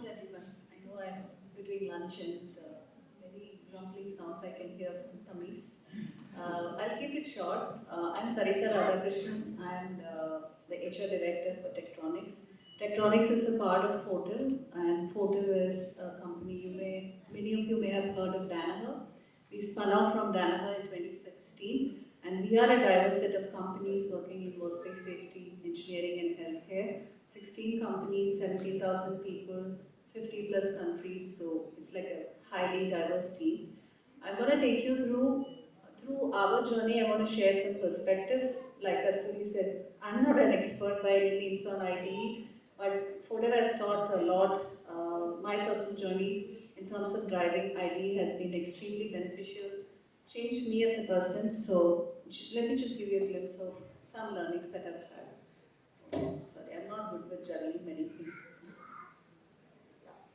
afternoon, everyone. I know I'm between lunch and very grumbling sounds I can hear from tummies. I'll keep it short. I'm Saritha Radhakrishnan. I'm the HR director for Tektronix. Tektronix is a part of Fortive, and Fortive is a company many of you may have heard of Danaher. We spun out from Danaher in 2016, and we are a diverse set of companies working in workplace safety, engineering, and healthcare. 16 companies, 17,000 people, 50 plus countries, so it's like a highly diverse team. I'm going to take you through our journey. I want to share some perspectives. Like Kasturi said, I'm not an expert by any means on IT, but Fortive has taught a lot. My personal journey in terms of driving ID has been extremely beneficial, changed me as a person. So let me just give you a glimpse of some learnings that I've had. Sorry, I'm not good with juggling many things.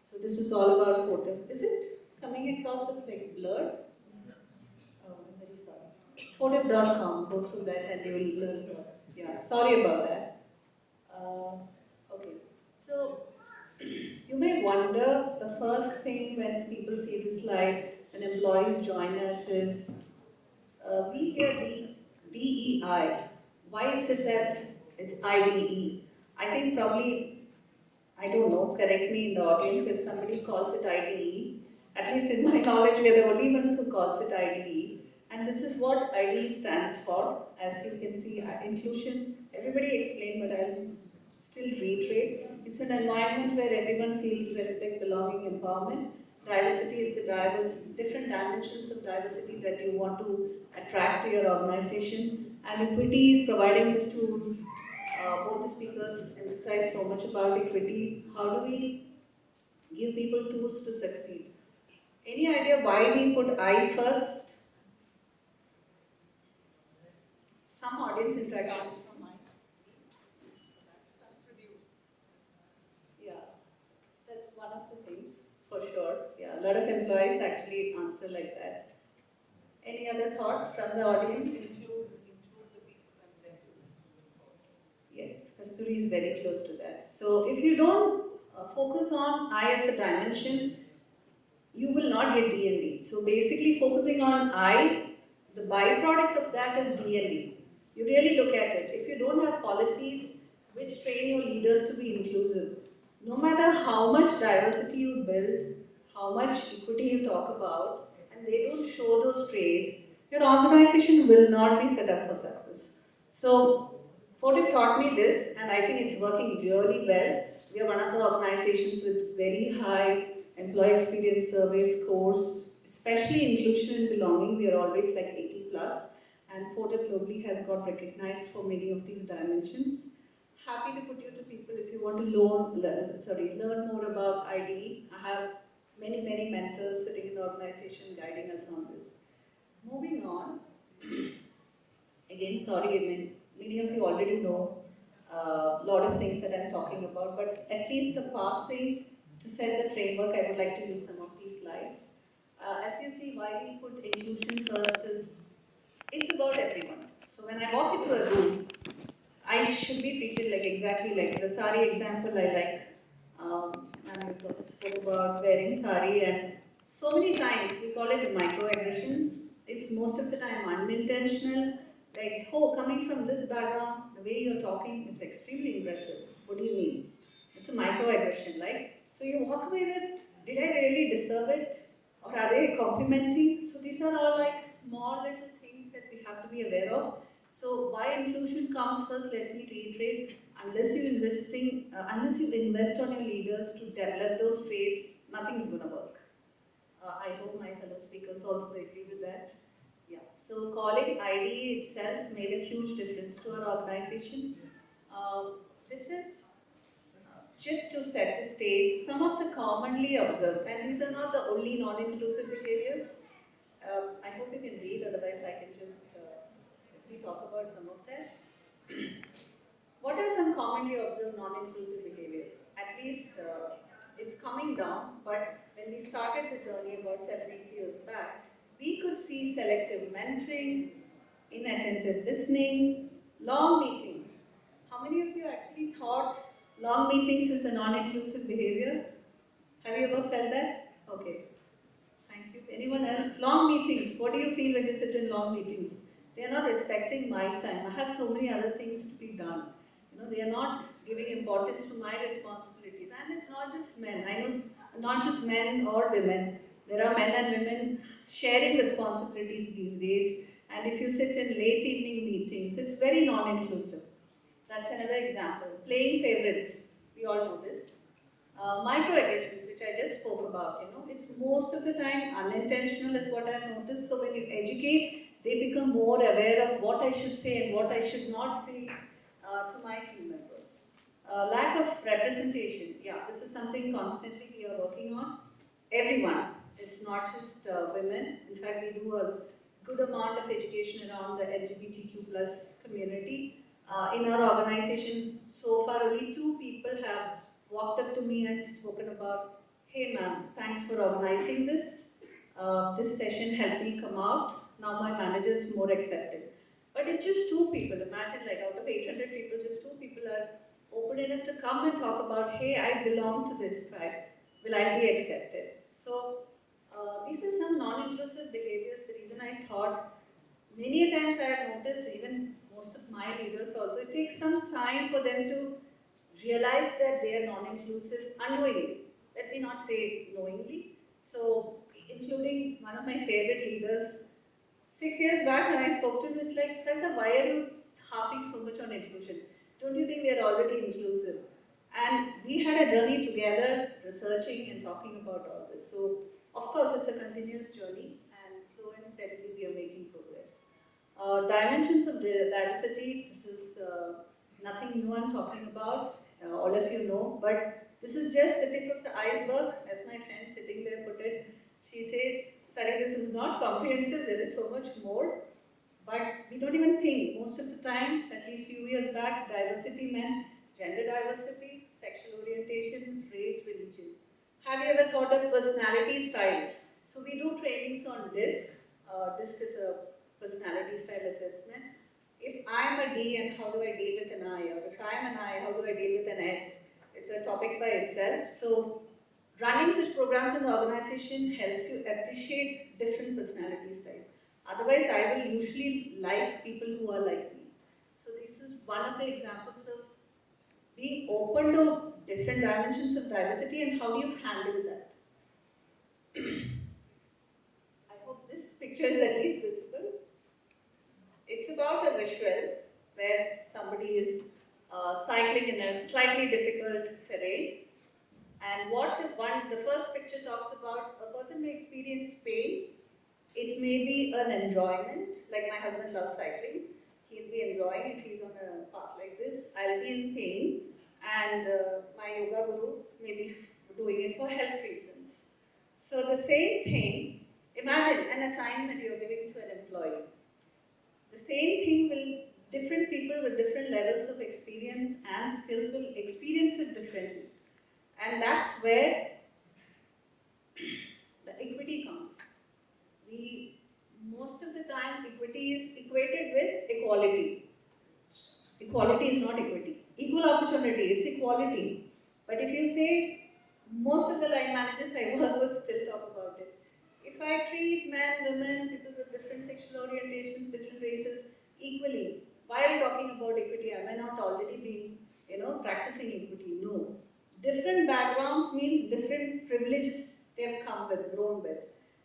So this is all about Fortive. Is it coming across as like blurred? Oh, I'm very sorry. Fortive.com, go through that and you will learn more. Yeah, sorry about that. Okay, so you may wonder the first thing when people see this slide, when employees join us is we hear DEI. Why is it that it's IDE? I think probably, I don't know, correct me in the audience if somebody calls it IDE. At least in my knowledge, we are the only ones who calls it IDE. And this is what IDE stands for. As you can see, inclusion, everybody explained, but I'll just still reiterate. It's an environment where everyone feels respect, belonging, empowerment. Diversity is the different dimensions of diversity that you want to attract to your organization. And equity is providing the tools. Both the speakers emphasize so much about equity. How do we give people tools to succeed? Any idea why we put I first? Some audience interactions. Yeah, that's one of the things for sure. Yeah, a lot of employees actually answer like that. Any other thought from the audience? Yes, Kasturi is very close to that. So if you don't focus on I as a dimension, you will not get D&D. So basically focusing on I, the byproduct of that is D&D. You really look at it. If you don't have policies which train your leaders to be inclusive, no matter how much diversity you build, how much equity you talk about, and they don't show those traits, your organization will not be set up for success. So Fortive taught me this, and I think it's working really well. We are one of the organizations with very high employee experience survey scores, especially inclusion and belonging. We are always like 80 plus, and Fortive globally has got recognized for many of these dimensions. Happy to put you to people if you want to learn more about IDE. I have many mentors sitting in the organization guiding us on this. Moving on, again, sorry, many of you already know a lot of things that I'm talking about, but at least a passing to set the framework, I would like to use some of these slides. As you see, why we put inclusion first is it's about everyone. So when I walk into a room, I should be treated like exactly like the sari example I like. And we spoke about wearing sari, and so many times we call it microaggressions. It's most of the time unintentional. Like, oh, coming from this background, the way you're talking, it's extremely impressive. What do you mean? It's a microaggression, like. So you walk away with, did I really deserve it? Or are they complimenting? So these are all like small little things that we have to be aware of. So why inclusion comes first, let me reiterate. Unless you invest on your leaders to develop those traits, nothing is going to work. I hope my fellow speakers also agree with that. Yeah. So calling ID itself made a huge difference to our organization. This is just to set the stage, some of the commonly observed, and these are not the only non-inclusive behaviors. I hope you can read, otherwise I can just quickly talk about some of them. What are some commonly observed non-inclusive behaviors? At least it's coming down, but when we started the journey about 7-8 years back, we could see selective mentoring, inattentive listening, long meetings. How many of you actually thought long meetings is a non-inclusive behavior? Have you ever felt that? Okay. Thank you. Anyone else? Long meetings. What do you feel when you sit in long meetings? They are not respecting my time. I have so many other things to be done. They are not giving importance to my responsibilities. And it's not just men. I know not just men or women. There are men and women sharing responsibilities these days. And if you sit in late evening meetings, it's very non-inclusive. That's another example. Playing favorites. We all know this. Microaggressions, which I just spoke about, it's most of the time unintentional is what I've noticed. So when you educate, they become more aware of what I should say and what I should not say to my team members. Lack of representation, yeah, this is something constantly we are working on. Everyone, it's not just women. In fact, we do a good amount of education around the LGBTQ plus community. In our organization, so far only 2 people have walked up to me and spoken about, hey ma'am, thanks for organizing this. This session helped me come out. Now my manager is more accepting. But it's just 2 people. Imagine like out of 800 people, just 2 people are open enough to come and talk about, hey, I belong to this tribe. Will I be accepted? So these are some non-inclusive behaviors. The reason I thought, many times I have noticed, even most of my leaders also, it takes some time for them to realize that they are non-inclusive unknowingly. Let me not say knowingly. So, including one of my favorite leaders, 6 years back when I spoke to him, it's like, Saritha, why are you harping so much on inclusion? Don't you think we are already inclusive? And we had a journey together, researching and talking about all this. So, of course, it's a continuous journey, and slow and steadily we are making progress. Dimensions of diversity, this is nothing new I'm talking about, all of you know, but this is just the tip of the iceberg, as my friend sitting there put it. She says, Sari, this is not comprehensive, there is so much more, but we don't even think. Most of the times, at least few years back, diversity meant gender diversity, sexual orientation, race, religion. Have you ever thought of personality styles? So we do trainings on DISC. DISC is a personality style assessment. If I'm a D, and how do I deal with an I? Or if I'm an I, how do I deal with an S? It's a topic by itself. So running such programs in the organization helps you appreciate different personality styles. Otherwise, I will usually like people who are like me. So this is one of the examples of being open to different dimensions of diversity and how do you handle that. I hope this picture is at least visible. It's about a visual where somebody is cycling in a slightly difficult terrain. And the first picture talks about, a person may experience pain. It may be an enjoyment, like my husband loves cycling. He'll be enjoying if he's on a path like this. I'll be in pain, and my yoga guru may be doing it for health reasons. So the same thing, imagine an assignment you're giving to an employee. The same thing different people with different levels of experience and skills will experience it differently. And that's where the equity comes. Most of the time, equity is equated with equality. Equality is not equity. Equal opportunity, it's equality. But if you say, most of the line managers I work with still talk about it. If I treat men, women, people with different sexual orientations, different races equally, why are you talking about equity? Am I not already being, practicing equity? No. Different backgrounds means different privileges they have come with, grown with.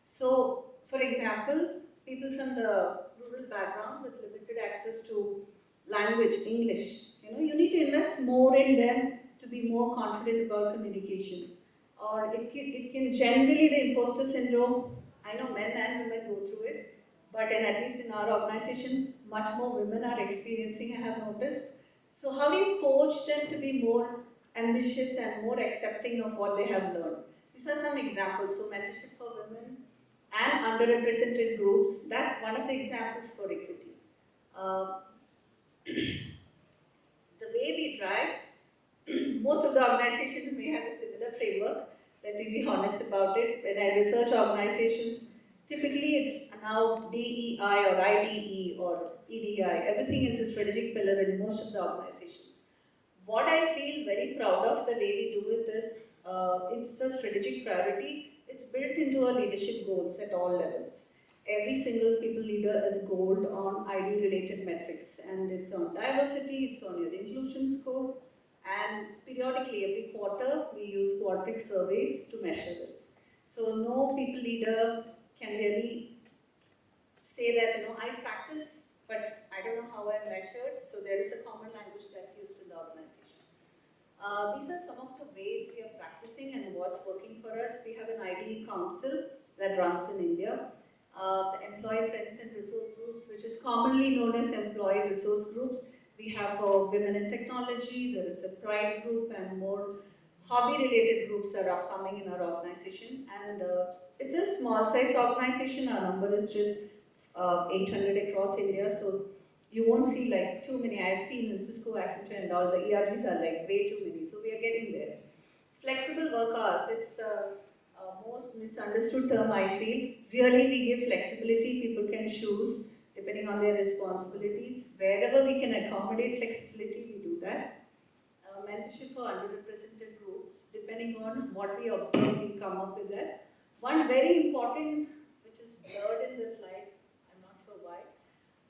So, for example, people from the rural background with limited access to language, English, you need to invest more in them to be more confident about communication. Or it can generally, the imposter syndrome, I know men and women go through it, but at least in our organization, much more women are experiencing, I have noticed. So how do you coach them to be more ambitious and more accepting of what they have learned? These are some examples. So mentorship for women and underrepresented groups, that's one of the examples for equity. The way we drive, most of the organizations may have a similar framework. Let me be honest about it. When I research organizations, typically it's now DEI or IDE or EDI. Everything is a strategic pillar in most of the organizations. What I feel very proud of the way we do it is it's a strategic priority. It's built into our leadership goals at all levels. Every single people leader is gold on ID related metrics, and it's on diversity, it's on your inclusion score, and periodically every quarter we use quadric surveys to measure this. So no people leader can really say that, I practice, but I don't know how I'm measured, so there is a common language that's used in the organization. These are some of the ways we are practicing and what's working for us. We have an IDE council that runs in India. The Employee Friends and Resource Groups, which is commonly known as Employee Resource Groups. We have for Women in Technology, there is a Pride group, and more hobby-related groups are upcoming in our organization. And it's a small-size organization. Our number is just 800 across India, so you won't see like too many. I've seen in Cisco, Accenture and all, the ERGs are like way too many, so we are getting there. Flexible work hours, it's the most misunderstood term I feel. Really, we give flexibility, people can choose depending on their responsibilities. Wherever we can accommodate flexibility, we do that. Mentorship for underrepresented groups, depending on what we observe, we come up with that. One very important, which is blurred in this slide, I'm not sure why.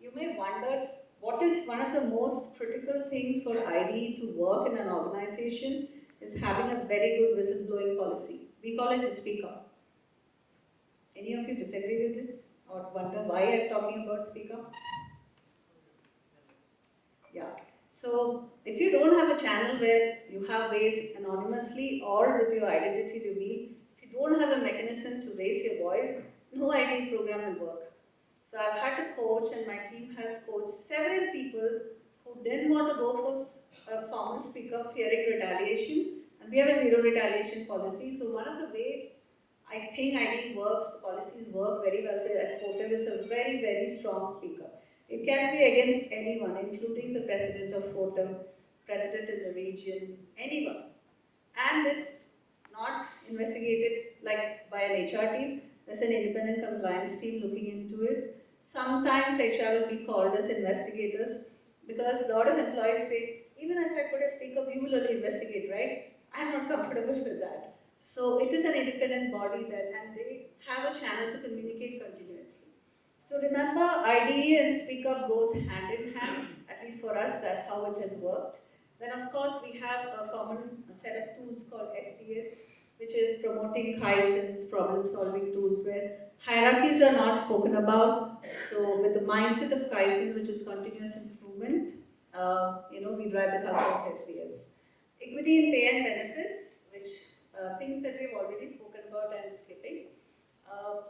You may wonder, what is one of the most critical things for ID to work in an organization is having a very good whistleblowing policy. We call it the speak up. Any of you disagree with this or wonder why I'm talking about speak up? Yeah. So if you don't have a channel where you have ways anonymously or with your identity reveal, if you don't have a mechanism to raise your voice, no ID program will work. So I've had to coach, and my team has coached several people who didn't want to go for a formal speak up fearing retaliation, and we have a zero retaliation policy. So one of the ways I think ID works, the policies work very well at Fortive is a very, very strong speaker. It can be against anyone, including the president of Fortive, president in the region, anyone. And it's not investigated like by an HR team. There's an independent compliance team looking into it. Sometimes HR will be called as investigators because a lot of employees say, even if I put a speak up, you will only investigate, right? I'm not comfortable with that. So it is an independent body and they have a channel to communicate continuously. So remember, IDE and speak up goes hand in hand, at least for us, that's how it has worked. Then of course we have a common set of tools called FPS, which is promoting Kaizens, problem solving tools where hierarchies are not spoken about. So with the mindset of Kaizen, which is continuous improvement, we drive the culture of FPS. Equity in pay and benefits, which things that we've already spoken about and skipping.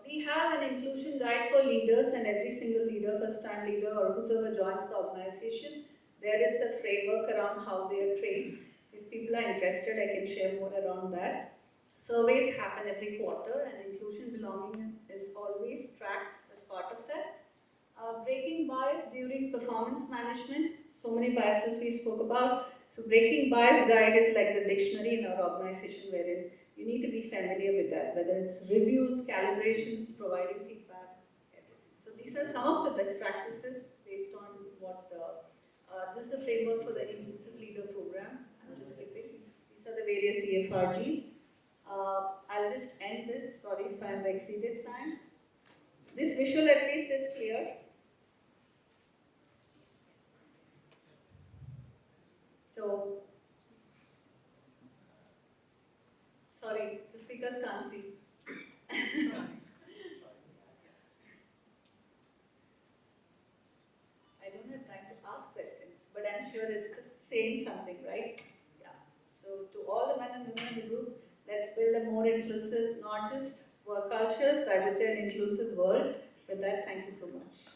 We have an inclusion guide for leaders, and every single leader, first-time leader or whoever joins the organization, there is a framework around how they are trained. If people are interested, I can share more around that. Surveys happen every quarter, and inclusion belonging is always tracked as part of that. Breaking bias during performance management, so many biases we spoke about. So breaking bias guide is like the dictionary in our organization wherein you need to be familiar with that, whether it's reviews, calibrations, providing feedback, everything. So these are some of the best practices based on what this is a framework for the Inclusive Leader Program. I'm just skipping. These are the various EFRGs. I'll just end this, sorry if I've exceeded time. This visual at least is clear. So, sorry, the speakers can't see. I don't have time to ask questions, but I'm sure it's saying something, right? Yeah. So, to all the men and women in the group, let's build a more inclusive, not just work cultures, I would say an inclusive world. With that, thank you so much.